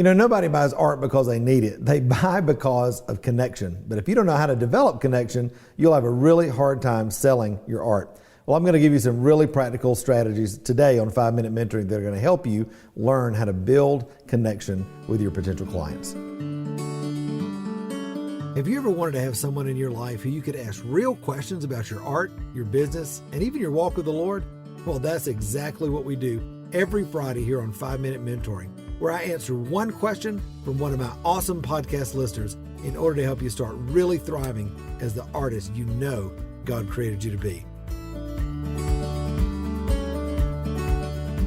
Nobody buys art because they need it. They buy because of connection. But if you don't know how to develop connection, you'll have a really hard time selling your art. Well, I'm going to give you some really practical strategies today on 5-Minute Mentoring that are going to help you learn how to build connection with your potential clients. Have you ever wanted to have someone in your life who you could ask real questions about your art, your business, and even your walk with the Lord? Well, that's exactly what we do every Friday here on 5-Minute Mentoring, where I answer one question from one of my awesome podcast listeners in order to help you start really thriving as the artist you know God created you to be.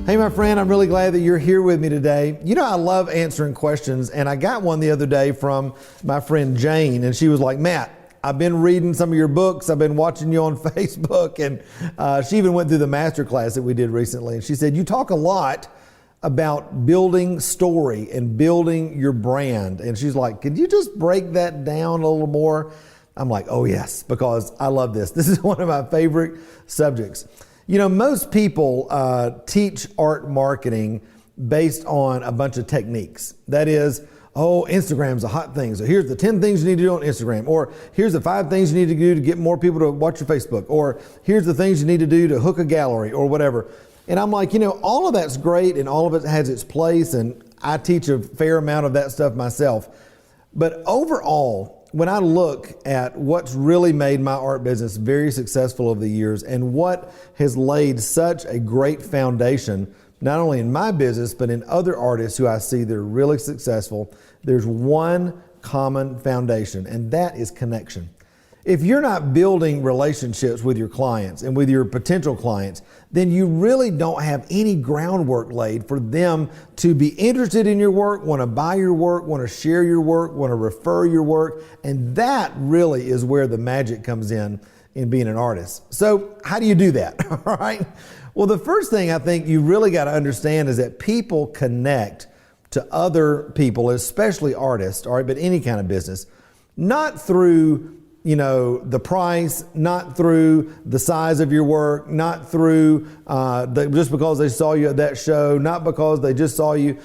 Hey, my friend, I'm really glad that you're here with me today. I love answering questions, and I got one the other day from my friend Jane, and she was like, Matt, I've been reading some of your books. I've been watching you on Facebook, and she even went through the master class that we did recently, and she said, you talk a lot about building story and building your brand. And she's like, could you just break that down a little more? I'm like, oh yes, because I love this. This is one of my favorite subjects. Most people teach art marketing based on a bunch of techniques. That is, Instagram's a hot thing. So here's the 10 things you need to do on Instagram. Or here's the 5 things you need to do to get more people to watch your Facebook. Or here's the things you need to do to hook a gallery or whatever. And I'm like, all of that's great and all of it has its place. And I teach a fair amount of that stuff myself. But overall, when I look at what's really made my art business very successful over the years and what has laid such a great foundation, not only in my business, but in other artists who I see that are really successful, there's one common foundation, and that is connection. If you're not building relationships with your clients and with your potential clients, then you really don't have any groundwork laid for them to be interested in your work, want to buy your work, want to share your work, want to refer your work. And that really is where the magic comes in being an artist. So how do you do that? All right. Well, the first thing I think you really got to understand is that people connect to other people, especially artists, all right, but any kind of business, not through the price, not through the size of your work, not through just because they saw you at that show, not because they just saw you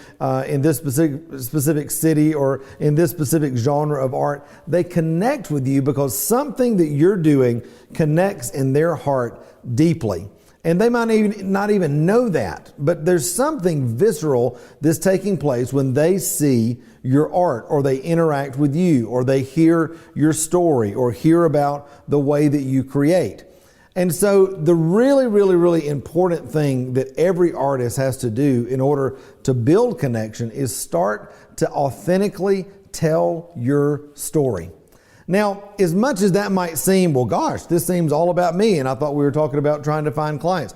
in this specific city or in this specific genre of art. They connect with you because something that you're doing connects in their heart deeply. And they might not even know that, but there's something visceral that's taking place when they see your art or they interact with you or they hear your story or hear about the way that you create. And so the really, really, really important thing that every artist has to do in order to build connection is start to authentically tell your story. Now, as much as that might seem, well, gosh, this seems all about me, and I thought we were talking about trying to find clients.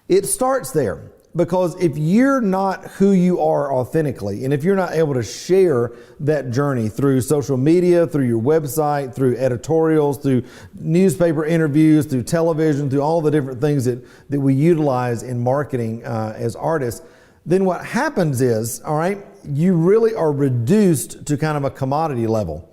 It starts there, because if you're not who you are authentically, and if you're not able to share that journey through social media, through your website, through editorials, through newspaper interviews, through television, through all the different things that we utilize in marketing as artists, then what happens is, all right, you really are reduced to kind of a commodity level.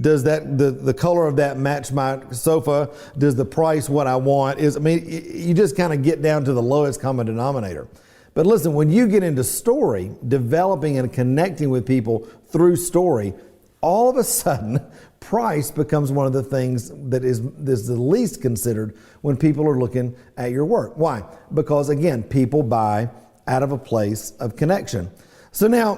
Does that the color of that match my sofa? Does the price what I want? You just kind of get down to the lowest common denominator. But listen, when you get into story, developing and connecting with people through story, all of a sudden, price becomes one of the things that is the least considered when people are looking at your work. Why? Because again, people buy out of a place of connection. So now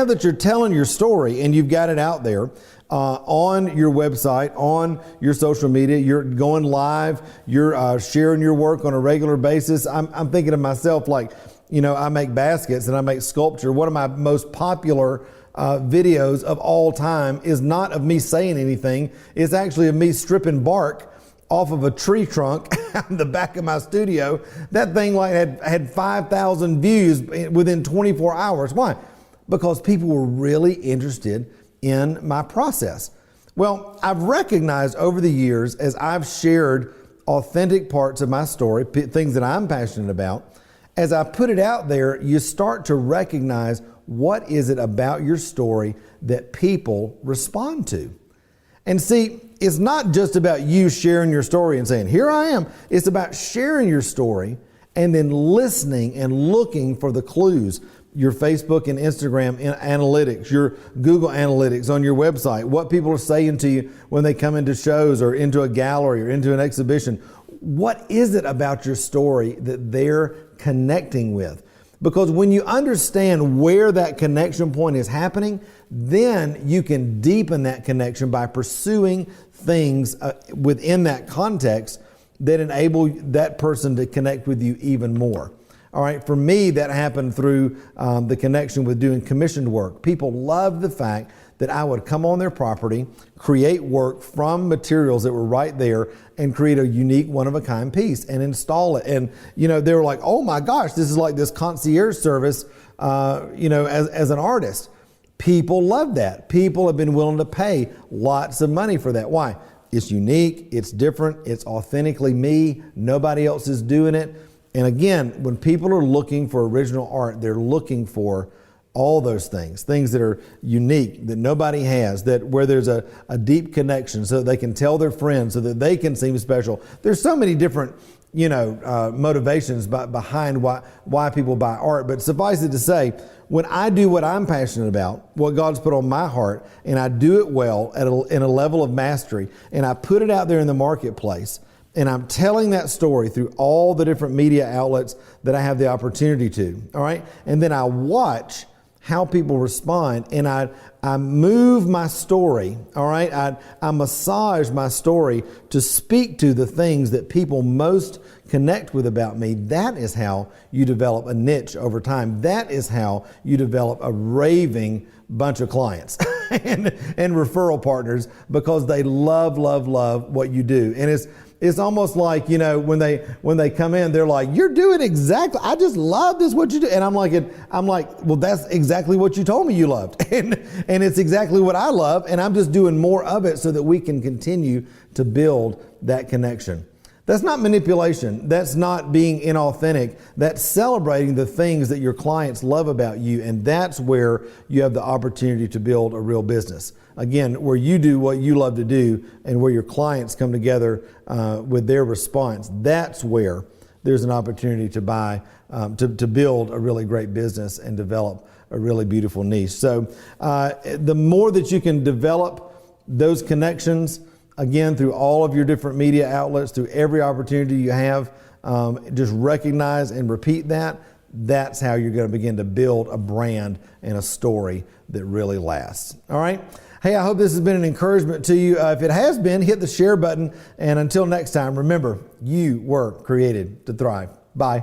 that you're telling your story and you've got it out there, on your website, on your social media, you're going live, you're sharing your work on a regular basis. I'm thinking of myself like, I make baskets and I make sculpture. One of my most popular videos of all time is not of me saying anything. It's actually of me stripping bark off of a tree trunk in the back of my studio. That thing had 5,000 views within 24 hours. Why? Because people were really interested in my process. Well, I've recognized over the years as I've shared authentic parts of my story, things that I'm passionate about, as I put it out there, you start to recognize what is it about your story that people respond to. And see, it's not just about you sharing your story and saying, here I am. It's about sharing your story and then listening and looking for the clues. your Facebook and Instagram analytics, your Google analytics on your website, what people are saying to you when they come into shows or into a gallery or into an exhibition. What is it about your story that they're connecting with? Because when you understand where that connection point is happening, then you can deepen that connection by pursuing things within that context that enable that person to connect with you even more. All right, for me, that happened through the connection with doing commissioned work. People loved the fact that I would come on their property, create work from materials that were right there, and create a unique, one-of-a-kind piece and install it. And, they were like, oh my gosh, this is like this concierge service, as an artist. People love that. People have been willing to pay lots of money for that. Why? It's unique, it's different, it's authentically me, nobody else is doing it. And again, when people are looking for original art, they're looking for all those things that are unique, that nobody has, that where there's a deep connection so that they can tell their friends, so that they can seem special. There's so many different, motivations behind why people buy art. But suffice it to say, when I do what I'm passionate about, what God's put on my heart, and I do it well in a level of mastery, and I put it out there in the marketplace, and I'm telling that story through all the different media outlets that I have the opportunity to, all right? And then I watch how people respond, and I move my story, all right? I massage my story to speak to the things that people most connect with about me. That is how you develop a niche over time. That is how you develop a raving bunch of clients and referral partners, because they love what you do. And it's almost like, when they come in, they're like, you're doing exactly, I just love this, what you do. And I'm like, well, that's exactly what you told me you loved. And it's exactly what I love. And I'm just doing more of it so that we can continue to build that connection. That's not manipulation. That's not being inauthentic. That's celebrating the things that your clients love about you. And that's where you have the opportunity to build a real business. Again, where you do what you love to do and where your clients come together with their response, that's where there's an opportunity to to build a really great business and develop a really beautiful niche. So the more that you can develop those connections, again, through all of your different media outlets, through every opportunity you have, just recognize and repeat that. That's how you're going to begin to build a brand and a story that really lasts. All right? Hey, I hope this has been an encouragement to you. If it has been, hit the share button. And until next time, remember, you were created to thrive. Bye.